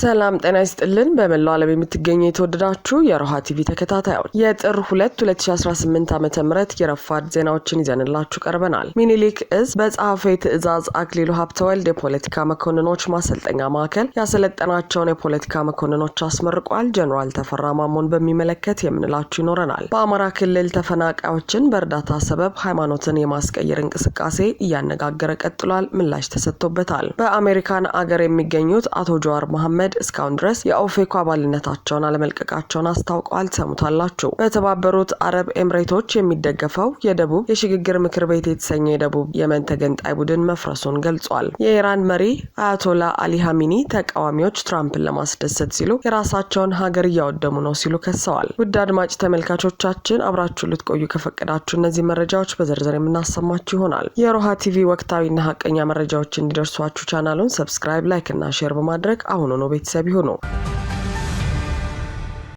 ሰላም ጤና ይስጥልን በመላው ዓለም የምትገኙ የተወደዳችሁ የሮሃ ቲቪ ተከታታዮች የጥር 2 2018 ዓመተ ምህረት የረፋድ ዜናዎችን ይዘንላችሁ ቀርበናል። ሚኒሊክ እዝ በጸሐፌ ትዕዛዝ አክሊሉ ሀብተወልድ የፖለቲካ መኮንኖች ማሰልጠኛ ማዕከል ያሰለጠናቸውን የፖለቲካ መኮንኖች አስመርቋል። ጀነራል ተፈራ ማሞን በሚመለከት የምንላችሁ ይኖረናል። በአማራ ክልል ተፈናቃዮችን በእርዳታ ሰበብ ሃይማኖትን የማስቀየር እንቅስቃሴ እያነጋገረ ቀጥሏል። ምላሽ ተሰጥቶበታል። በአሜሪካን አገር የሚገኙት አቶ ጀዋር መሐመድ እስካሁን ድረስ የኦፌኮ አባልነታቸውን አለመልቀቃቸውን አስታውቀዋል። ሰሙታላችሁ። በተባበሩት አረብ ኤምሬቶች የሚደገፈው የደቡብ የሽግግር ምክር ቤት የተሰኘው የደቡብ የመን ተገንጣይ ቡድን መፍረሱን ገልጿል። የኢራን መሪ አያቶላ አሊ ሀሚኒ ተቃዋሚዎች ትራምፕን ለማስደሰት ሲሉ የራሳቸውን ሀገር እያወደሙ ነው ሲሉ ከሰዋል። ውድ አድማጭ ተመልካቾቻችን አብራችሁ ልትቆዩ ከፈቀዳችሁ እነዚህ መረጃዎች በዝርዝር የምናሰማችሁ ይሆናል። የሮሃ ቲቪ ወቅታዊና ሀቀኛ መረጃዎች እንዲደርሷችሁ ቻናሉን ሰብስክራይብ፣ ላይክ እና ሼር በማድረግ አሁን ነው ቤተሰብ ይሁኑ።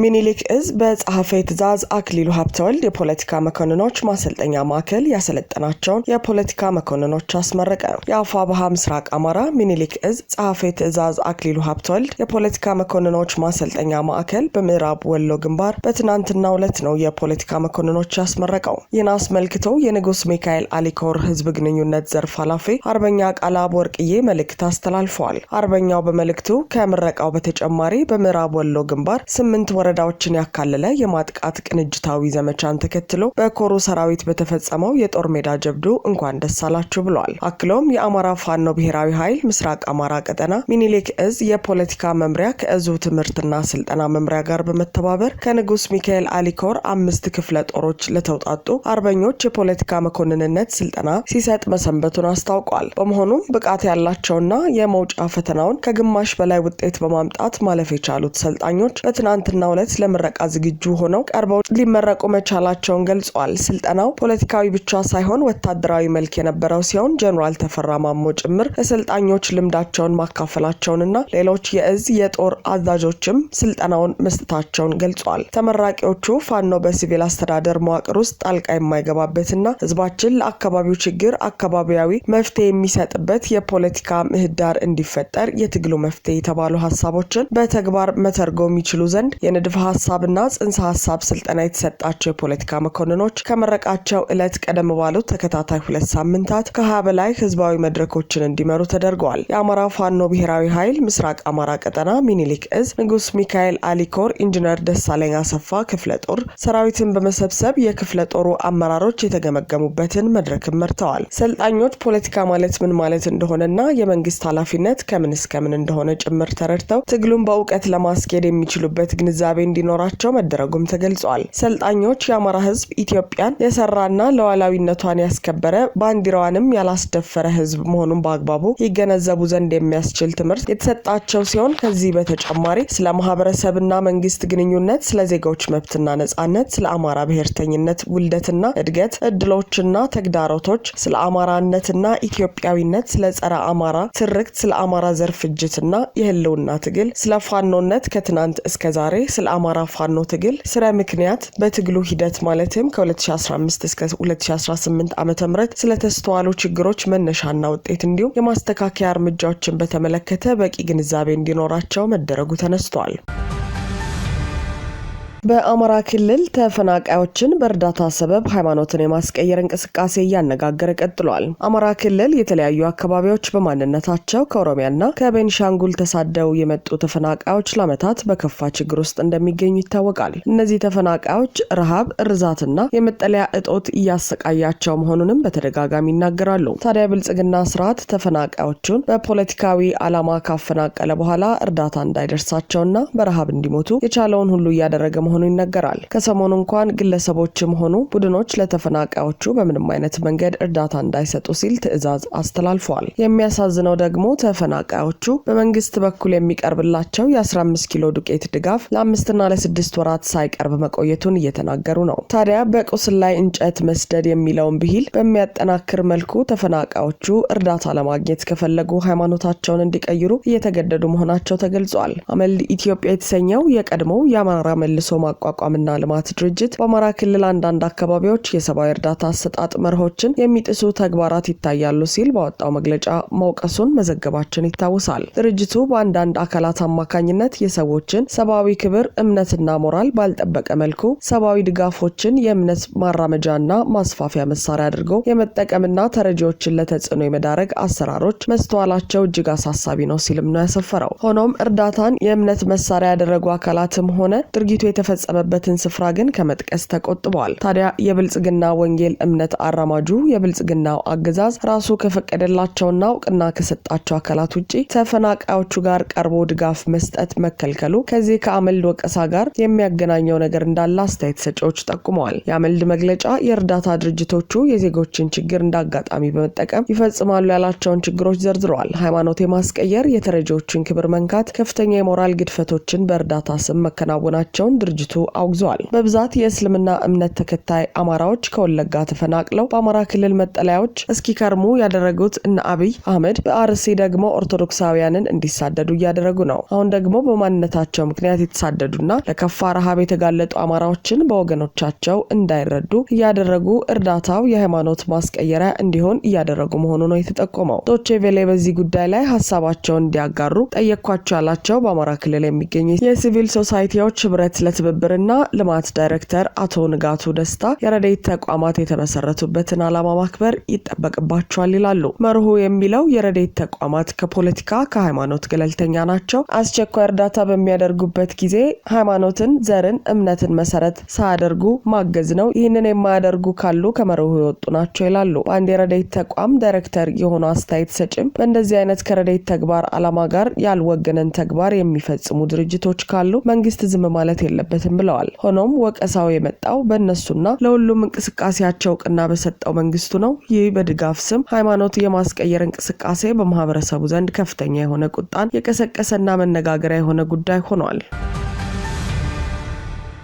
ሚኒሊክ እዝ በጸሐፌ ትዕዛዝ አክሊሉ ሀብተወልድ የፖለቲካ መኮንኖች ማሰልጠኛ ማዕከል ያሰለጠናቸውን የፖለቲካ መኮንኖች አስመረቀ። የአፋብኃ ምስራቅ አማራ ሚኒሊክ እዝ ጸሐፌ ትዕዛዝ አክሊሉ ሀብተወልድ የፖለቲካ መኮንኖች ማሰልጠኛ ማዕከል በምዕራብ ወሎ ግንባር በትናንትናው ዕለት ነው የፖለቲካ መኮንኖች ያስመረቀው። ይህን አስመልክቶ የንጉስ ሚካኤል አሊኮር ህዝብ ግንኙነት ዘርፍ ኃላፊ አርበኛ ቃላብ ወርቅዬ መልእክት አስተላልፈዋል። አርበኛው በመልእክቱ ከምረቃው በተጨማሪ በምዕራብ ወሎ ግንባር 8 ወረዳዎችን ያካለለ የማጥቃት ቅንጅታዊ ዘመቻን ተከትሎ በኮሩ ሰራዊት በተፈጸመው የጦር ሜዳ ጀብዱ እንኳን ደስ አላችሁ ብሏል። አክሎም የአማራ ፋኖ ብሔራዊ ኃይል ምስራቅ አማራ ቀጠና ሚኒሊክ እዝ የፖለቲካ መምሪያ ከእዙ ትምህርትና ስልጠና መምሪያ ጋር በመተባበር ከንጉስ ሚካኤል አሊኮር 5 ክፍለ ጦሮች ለተውጣጡ አርበኞች የፖለቲካ መኮንንነት ስልጠና ሲሰጥ መሰንበቱን አስታውቋል። በመሆኑም ብቃት ያላቸውና የመውጫ ፈተናውን ከግማሽ በላይ ውጤት በማምጣት ማለፍ የቻሉት ሰልጣኞች በትናንትና ዕለት ለምረቃ ዝግጁ ሆነው ቀርበው ሊመረቁ መቻላቸውን ገልጿል። ስልጠናው ፖለቲካዊ ብቻ ሳይሆን ወታደራዊ መልክ የነበረው ሲሆን ጀነራል ተፈራ ማሞ ጭምር ለሰልጣኞች ልምዳቸውን ማካፈላቸውንና ሌሎች የእዝ የጦር አዛዦችም ስልጠናውን መስጠታቸውን ገልጿል። ተመራቂዎቹ ፋኖ በሲቪል አስተዳደር መዋቅር ውስጥ ጣልቃ የማይገባበትና ህዝባችን ለአካባቢው ችግር አካባቢያዊ መፍትሄ የሚሰጥበት የፖለቲካ ምህዳር እንዲፈጠር የትግሉ መፍትሄ የተባሉ ሀሳቦችን በተግባር መተርጎም ይችሉ ዘንድ የንድፈ ሐሳብና ጽንሰ ሐሳብ ስልጠና የተሰጣቸው የፖለቲካ መኮንኖች ከመረቃቸው ዕለት ቀደም ባሉት ተከታታይ 2 ሳምንታት ከ20 በላይ ህዝባዊ መድረኮችን እንዲመሩ ተደርገዋል። የአማራ ፋኖ ብሔራዊ ኃይል ምስራቅ አማራ ቀጠና ሚኒሊክ እዝ ንጉስ ሚካኤል አሊኮር ኢንጂነር ደሳለኝ አሰፋ ክፍለ ጦር ሰራዊትን በመሰብሰብ የክፍለ ጦሩ አመራሮች የተገመገሙበትን መድረክ መርተዋል። ሰልጣኞች ፖለቲካ ማለት ምን ማለት እንደሆነና የመንግስት ኃላፊነት ከምን እስከ ምን እንደሆነ ጭምር ተረድተው ትግሉን በእውቀት ለማስኬድ የሚችሉበት ግንዛቤ እንዲኖራቸው መደረጉም ተገልጿል። ሰልጣኞች የአማራ ህዝብ ኢትዮጵያን የሰራና ለዋላዊነቷን ያስከበረ ባንዲራዋንም ያላስደፈረ ህዝብ መሆኑን በአግባቡ ይገነዘቡ ዘንድ የሚያስችል ትምህርት የተሰጣቸው ሲሆን ከዚህ በተጨማሪ ስለ ማህበረሰብና መንግስት ግንኙነት፣ ስለ ዜጎች መብትና ነጻነት፣ ስለ አማራ ብሔርተኝነት ውልደትና እድገት እድሎችና ተግዳሮቶች፣ ስለ አማራነትና ኢትዮጵያዊነት፣ ስለ ጸረ አማራ ትርክት፣ ስለ አማራ ዘር ፍጅትና የህልውና ትግል፣ ስለ ፋኖነት ከትናንት እስከ ዛሬ፣ ስለ አማራ ፋኖ ትግል ስረ ምክንያት በትግሉ ሂደት ማለትም ከ2015 እስከ 2018 ዓመተ ምህረት ስለተስተዋሉ ችግሮች መነሻና ውጤት እንዲሁም የማስተካከያ እርምጃዎችን በተመለከተ በቂ ግንዛቤ እንዲኖራቸው መደረጉ ተነስቷል። በአማራ ክልል ተፈናቃዮችን በእርዳታ ሰበብ ሃይማኖትን የማስቀየር እንቅስቃሴ እያነጋገረ ቀጥሏል። አማራ ክልል የተለያዩ አካባቢዎች በማንነታቸው ከኦሮሚያና ከቤንሻንጉል ተሳደው የመጡ ተፈናቃዮች ለዓመታት በከፋ ችግር ውስጥ እንደሚገኙ ይታወቃል። እነዚህ ተፈናቃዮች ረሃብ፣ እርዛትና የመጠለያ እጦት እያሰቃያቸው መሆኑንም በተደጋጋሚ ይናገራሉ። ታዲያ ብልጽግና ስርዓት ተፈናቃዮቹን በፖለቲካዊ ዓላማ ካፈናቀለ በኋላ እርዳታ እንዳይደርሳቸውና በረሃብ እንዲሞቱ የቻለውን ሁሉ እያደረገ መሆኑ ይነገራል። ከሰሞኑ እንኳን ግለሰቦችም ሆኑ ቡድኖች ለተፈናቃዮቹ በምንም አይነት መንገድ እርዳታ እንዳይሰጡ ሲል ትዕዛዝ አስተላልፈዋል። የሚያሳዝነው ደግሞ ተፈናቃዮቹ በመንግስት በኩል የሚቀርብላቸው የ15 ኪሎ ዱቄት ድጋፍ ለ5 እና ለ6 ወራት ሳይቀርብ መቆየቱን እየተናገሩ ነው። ታዲያ በቁስል ላይ እንጨት መስደድ የሚለውን ብሂል በሚያጠናክር መልኩ ተፈናቃዮቹ እርዳታ ለማግኘት ከፈለጉ ሃይማኖታቸውን እንዲቀይሩ እየተገደዱ መሆናቸው ተገልጿል። አመል ኢትዮጵያ የተሰኘው የቀድሞው የአማራ መልሶ ማቋቋምና ልማት ድርጅት በአማራ ክልል አንዳንድ አካባቢዎች የሰብአዊ እርዳታ አሰጣጥ መርሆችን የሚጥሱ ተግባራት ይታያሉ ሲል ባወጣው መግለጫ መውቀሱን መዘገባችን ይታወሳል። ድርጅቱ በአንዳንድ አካላት አማካኝነት የሰዎችን ሰብአዊ ክብር፣ እምነትና ሞራል ባልጠበቀ መልኩ ሰብአዊ ድጋፎችን የእምነት ማራመጃና ማስፋፊያ መሳሪያ አድርጎ የመጠቀምና ተረጂዎችን ለተጽዕኖ የመዳረግ አሰራሮች መስተዋላቸው እጅግ አሳሳቢ ነው ሲልም ነው ያሰፈረው። ሆኖም እርዳታን የእምነት መሳሪያ ያደረጉ አካላትም ሆነ ድርጊቱ የተፈጸመበትን ስፍራ ግን ከመጥቀስ ተቆጥበዋል። ታዲያ የብልጽግና ወንጌል እምነት አራማጁ የብልጽግናው አገዛዝ ራሱ ከፈቀደላቸውና እውቅና ከሰጣቸው አካላት ውጪ ተፈናቃዮቹ ጋር ቀርቦ ድጋፍ መስጠት መከልከሉ ከዚህ ከአመልድ ወቀሳ ጋር የሚያገናኘው ነገር እንዳለ አስተያየት ሰጪዎች ጠቁመዋል። የአመልድ መግለጫ የእርዳታ ድርጅቶቹ የዜጎችን ችግር እንዳጋጣሚ በመጠቀም ይፈጽማሉ ያላቸውን ችግሮች ዘርዝረዋል። ሃይማኖት የማስቀየር፣ የተረጂዎችን ክብር መንካት፣ ከፍተኛ የሞራል ግድፈቶችን በእርዳታ ስም መከናወናቸውን ድርጅቱ አውግዟል። በብዛት የእስልምና እምነት ተከታይ አማራዎች ከወለጋ ተፈናቅለው በአማራ ክልል መጠለያዎች እስኪከርሙ ያደረጉት እነ አብይ አህመድ በአርሲ ደግሞ ኦርቶዶክሳውያንን እንዲሳደዱ እያደረጉ ነው። አሁን ደግሞ በማንነታቸው ምክንያት የተሳደዱና ለከፋ ረሃብ የተጋለጡ አማራዎችን በወገኖቻቸው እንዳይረዱ እያደረጉ እርዳታው የሃይማኖት ማስቀየሪያ እንዲሆን እያደረጉ መሆኑ ነው የተጠቆመው። ዶቼ ቬለ በዚህ ጉዳይ ላይ ሀሳባቸውን እንዲያጋሩ ጠየቅኳቸው ያላቸው በአማራ ክልል የሚገኙ የሲቪል ሶሳይቲዎች ህብረት ለትብብርና ልማት ዳይሬክተር አቶ ንጋቱ ደስታ የረድኤት ተቋማት የተመሰረቱበትን ዓላማ ማክበር ይጠበቅባቸዋል ይላሉ። መርሁ የሚለው የረድኤት ተቋማት ከፖለቲካ ከሃይማኖት ገለልተኛ ናቸው። አስቸኳይ እርዳታ በሚያደርጉበት ጊዜ ሃይማኖትን፣ ዘርን፣ እምነትን መሰረት ሳያደርጉ ማገዝ ነው። ይህንን የማያደርጉ ካሉ ከመርሁ የወጡ ናቸው ይላሉ። በአንድ የረድኤት ተቋም ዳይሬክተር የሆኑ አስተያየት ሰጭም በእንደዚህ አይነት ከረድኤት ተግባር ዓላማ ጋር ያልወገነን ተግባር የሚፈጽሙ ድርጅቶች ካሉ መንግስት ዝም ማለት የለበትም ብለዋል። ሆኖም ወቀሳው የመጣው በእነሱና ለሁሉም እንቅስቃሴያቸው እውቅና በሰጠው መንግስቱ ነው። ይህ በድጋፍ ስም ሃይማኖት የማስቀየር እንቅስቃሴ በማህበረሰቡ ዘንድ ከፍተኛ የሆነ ቁጣን የቀሰቀሰና መነጋገሪያ የሆነ ጉዳይ ሆኗል።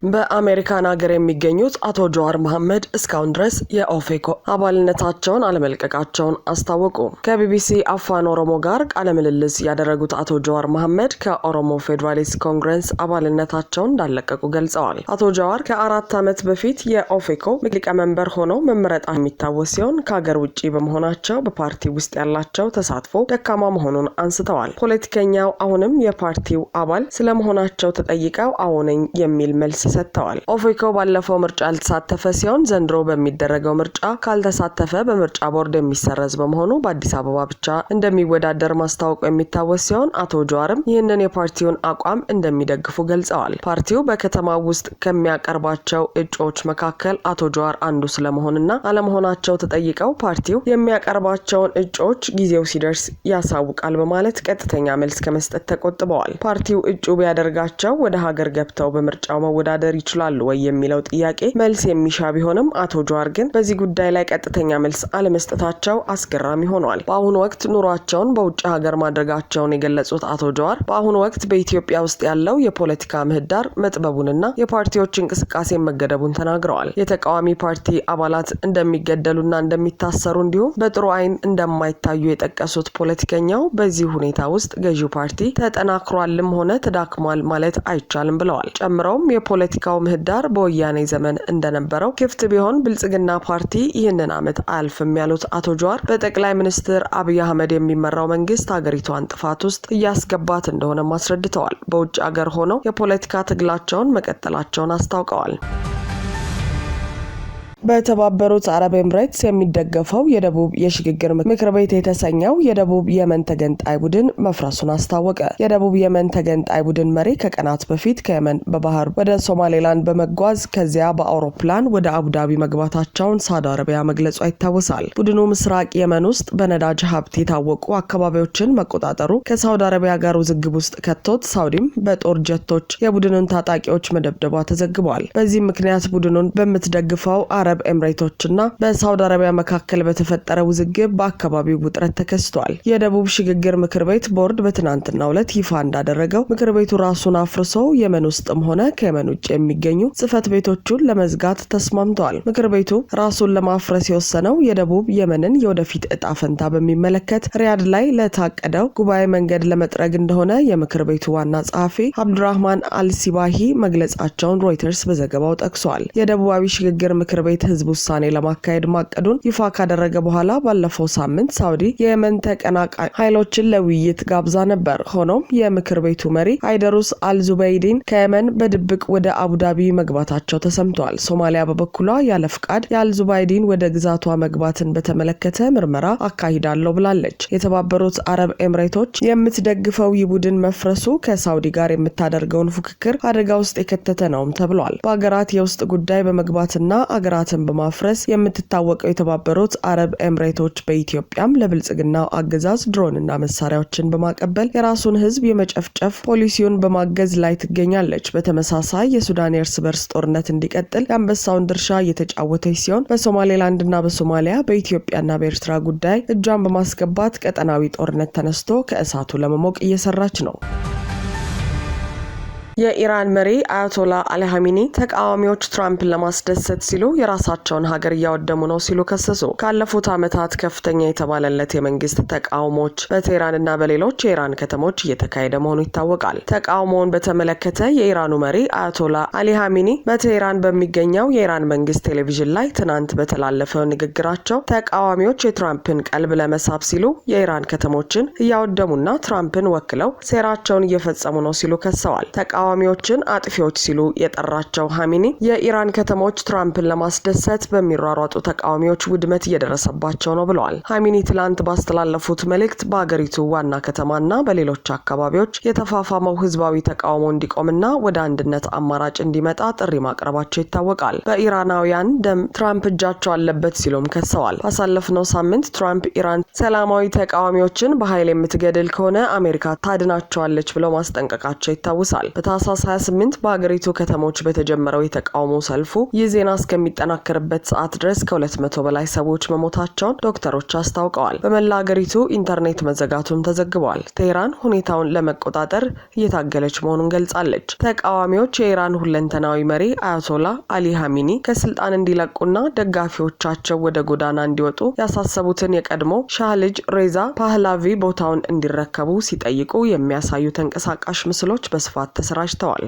በአሜሪካን ሀገር የሚገኙት አቶ ጀዋር መሐመድ እስካሁን ድረስ የኦፌኮ አባልነታቸውን አለመልቀቃቸውን አስታወቁ። ከቢቢሲ አፋን ኦሮሞ ጋር ቃለ ምልልስ ያደረጉት አቶ ጀዋር መሐመድ ከኦሮሞ ፌዴራሊስት ኮንግረስ አባልነታቸውን እንዳለቀቁ ገልጸዋል። አቶ ጀዋር ከ4 ዓመት በፊት የኦፌኮ ሊቀመንበር ሆነው መመረጣቸው የሚታወስ ሲሆን ከሀገር ውጭ በመሆናቸው በፓርቲ ውስጥ ያላቸው ተሳትፎ ደካማ መሆኑን አንስተዋል። ፖለቲከኛው አሁንም የፓርቲው አባል ስለመሆናቸው ተጠይቀው አዎ ነኝ የሚል መልስ ሰጥተዋል። ኦፌኮ ባለፈው ምርጫ ያልተሳተፈ ሲሆን ዘንድሮ በሚደረገው ምርጫ ካልተሳተፈ በምርጫ ቦርድ የሚሰረዝ በመሆኑ በአዲስ አበባ ብቻ እንደሚወዳደር ማስታወቁ የሚታወስ ሲሆን አቶ ጀዋርም ይህንን የፓርቲውን አቋም እንደሚደግፉ ገልጸዋል። ፓርቲው በከተማው ውስጥ ከሚያቀርባቸው እጩዎች መካከል አቶ ጀዋር አንዱ ስለመሆንና አለመሆናቸው ተጠይቀው ፓርቲው የሚያቀርባቸውን እጩዎች ጊዜው ሲደርስ ያሳውቃል በማለት ቀጥተኛ መልስ ከመስጠት ተቆጥበዋል። ፓርቲው እጩ ቢያደርጋቸው ወደ ሀገር ገብተው በምርጫው መወዳደር ይችላሉ ወይ የሚለው ጥያቄ መልስ የሚሻ ቢሆንም አቶ ጀዋር ግን በዚህ ጉዳይ ላይ ቀጥተኛ መልስ አለመስጠታቸው አስገራሚ ሆኗል። በአሁኑ ወቅት ኑሯቸውን በውጭ ሀገር ማድረጋቸውን የገለጹት አቶ ጀዋር በአሁኑ ወቅት በኢትዮጵያ ውስጥ ያለው የፖለቲካ ምህዳር መጥበቡንና የፓርቲዎች እንቅስቃሴ መገደቡን ተናግረዋል። የተቃዋሚ ፓርቲ አባላት እንደሚገደሉና እንደሚታሰሩ እንዲሁም በጥሩ አይን እንደማይታዩ የጠቀሱት ፖለቲከኛው በዚህ ሁኔታ ውስጥ ገዢው ፓርቲ ተጠናክሯልም ሆነ ተዳክሟል ማለት አይቻልም ብለዋል። ጨምረውም የፖለቲካው ምህዳር በወያኔ ዘመን እንደነበረው ክፍት ቢሆን ብልጽግና ፓርቲ ይህንን ዓመት አያልፍም ያሉት አቶ ጀዋር በጠቅላይ ሚኒስትር አብይ አህመድ የሚመራው መንግስት ሀገሪቷን ጥፋት ውስጥ እያስገባት እንደሆነ አስረድተዋል። በውጭ ሀገር ሆነው የፖለቲካ ትግላቸውን መቀጠላቸውን አስታውቀዋል። በተባበሩት አረብ ኤምሬትስ የሚደገፈው የደቡብ የሽግግር ምክር ቤት የተሰኘው የደቡብ የመን ተገንጣይ ቡድን መፍረሱን አስታወቀ። የደቡብ የመን ተገንጣይ ቡድን መሪ ከቀናት በፊት ከየመን በባህር ወደ ሶማሌላንድ በመጓዝ ከዚያ በአውሮፕላን ወደ አቡዳቢ መግባታቸውን ሳውዲ አረቢያ መግለጿ ይታወሳል። ቡድኑ ምስራቅ የመን ውስጥ በነዳጅ ሀብት የታወቁ አካባቢዎችን መቆጣጠሩ ከሳውዲ አረቢያ ጋር ውዝግብ ውስጥ ከቶት ሳውዲም በጦር ጀቶች የቡድኑን ታጣቂዎች መደብደቧ ተዘግቧል። በዚህ ምክንያት ቡድኑን በምትደግፈው አረብ አረብ ኤምሬቶችና በሳውዲ አረቢያ መካከል በተፈጠረ ውዝግብ በአካባቢው ውጥረት ተከስቷል። የደቡብ ሽግግር ምክር ቤት ቦርድ በትናንትናው ዕለት ይፋ እንዳደረገው ምክር ቤቱ ራሱን አፍርሶ የመን ውስጥም ሆነ ከየመን ውጭ የሚገኙ ጽህፈት ቤቶቹን ለመዝጋት ተስማምቷል። ምክር ቤቱ ራሱን ለማፍረስ የወሰነው የደቡብ የመንን የወደፊት እጣ ፈንታ በሚመለከት ሪያድ ላይ ለታቀደው ጉባኤ መንገድ ለመጥረግ እንደሆነ የምክር ቤቱ ዋና ጸሐፊ አብዱራህማን አልሲባሂ መግለጻቸውን ሮይተርስ በዘገባው ጠቅሷል። የደቡባዊ ሽግግር ምክር ቤት ህዝብ ውሳኔ ለማካሄድ ማቀዱን ይፋ ካደረገ በኋላ ባለፈው ሳምንት ሳውዲ የየመን ተቀናቃኝ ኃይሎችን ለውይይት ጋብዛ ነበር። ሆኖም የምክር ቤቱ መሪ አይደሩስ አልዙበይዲን ከየመን በድብቅ ወደ አቡዳቢ መግባታቸው ተሰምቷል። ሶማሊያ በበኩሏ ያለ ፍቃድ የአልዙበይዲን ወደ ግዛቷ መግባትን በተመለከተ ምርመራ አካሂዳለሁ ብላለች። የተባበሩት አረብ ኤምሬቶች የምትደግፈው የቡድን መፍረሱ ከሳውዲ ጋር የምታደርገውን ፉክክር አደጋ ውስጥ የከተተ ነውም ተብሏል። በአገራት የውስጥ ጉዳይ በመግባትና አገራትን በማፍረስ የምትታወቀው የተባበሩት አረብ ኤምሬቶች በኢትዮጵያም ለብልጽግናው አገዛዝ ድሮንና መሳሪያዎችን በማቀበል የራሱን ህዝብ የመጨፍጨፍ ፖሊሲውን በማገዝ ላይ ትገኛለች። በተመሳሳይ የሱዳን የእርስ በርስ ጦርነት እንዲቀጥል የአንበሳውን ድርሻ እየተጫወተች ሲሆን በሶማሌላንድና በሶማሊያ በኢትዮጵያና በኤርትራ ጉዳይ እጇን በማስገባት ቀጠናዊ ጦርነት ተነስቶ ከእሳቱ ለመሞቅ እየሰራች ነው። የኢራን መሪ አያቶላ አሊ ኻሜኒ ተቃዋሚዎች ትራምፕን ለማስደሰት ሲሉ የራሳቸውን ሀገር እያወደሙ ነው ሲሉ ከሰሱ። ካለፉት ዓመታት ከፍተኛ የተባለለት የመንግስት ተቃውሞዎች በቴህራንና በሌሎች የኢራን ከተሞች እየተካሄደ መሆኑ ይታወቃል። ተቃውሞውን በተመለከተ የኢራኑ መሪ አያቶላ አሊ ኻሜኒ በቴህራን በሚገኘው የኢራን መንግስት ቴሌቪዥን ላይ ትናንት በተላለፈው ንግግራቸው ተቃዋሚዎች የትራምፕን ቀልብ ለመሳብ ሲሉ የኢራን ከተሞችን እያወደሙና ትራምፕን ወክለው ሴራቸውን እየፈጸሙ ነው ሲሉ ከሰዋል። ተቃዋሚዎችን አጥፊዎች ሲሉ የጠራቸው ኻሜኒ የኢራን ከተሞች ትራምፕን ለማስደሰት በሚሯሯጡ ተቃዋሚዎች ውድመት እየደረሰባቸው ነው ብለዋል። ኻሜኒ ትላንት ባስተላለፉት መልእክት በአገሪቱ ዋና ከተማና በሌሎች አካባቢዎች የተፋፋመው ህዝባዊ ተቃውሞ እንዲቆምና ወደ አንድነት አማራጭ እንዲመጣ ጥሪ ማቅረባቸው ይታወቃል። በኢራናውያን ደም ትራምፕ እጃቸው አለበት ሲሉም ከሰዋል። ባሳለፍነው ሳምንት ትራምፕ ኢራን ሰላማዊ ተቃዋሚዎችን በኃይል የምትገድል ከሆነ አሜሪካ ታድናቸዋለች ብለው ማስጠንቀቃቸው ይታወሳል። ታህሳስ 28 በአገሪቱ ከተሞች በተጀመረው የተቃውሞ ሰልፉ ይህ ዜና እስከሚጠናከርበት ሰዓት ድረስ ከ200 በላይ ሰዎች መሞታቸውን ዶክተሮች አስታውቀዋል። በመላ አገሪቱ ኢንተርኔት መዘጋቱም ተዘግቧል። ቴህራን ሁኔታውን ለመቆጣጠር እየታገለች መሆኑን ገልጻለች። ተቃዋሚዎች የኢራን ሁለንተናዊ መሪ አያቶላ አሊ ኻሜኒ ከስልጣን እንዲለቁና ደጋፊዎቻቸው ወደ ጎዳና እንዲወጡ ያሳሰቡትን የቀድሞ ሻህ ልጅ ሬዛ ፓህላቪ ቦታውን እንዲረከቡ ሲጠይቁ የሚያሳዩ ተንቀሳቃሽ ምስሎች በስፋት ተሰራጭተዋል።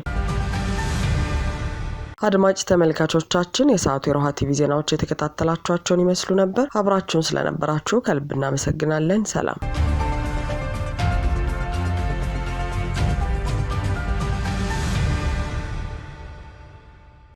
አድማጭ ተመልካቾቻችን የሰዓቱ የሮሃ ቲቪ ዜናዎች የተከታተላችኋቸውን ይመስሉ ነበር። አብራችሁን ስለነበራችሁ ከልብ እናመሰግናለን። ሰላም።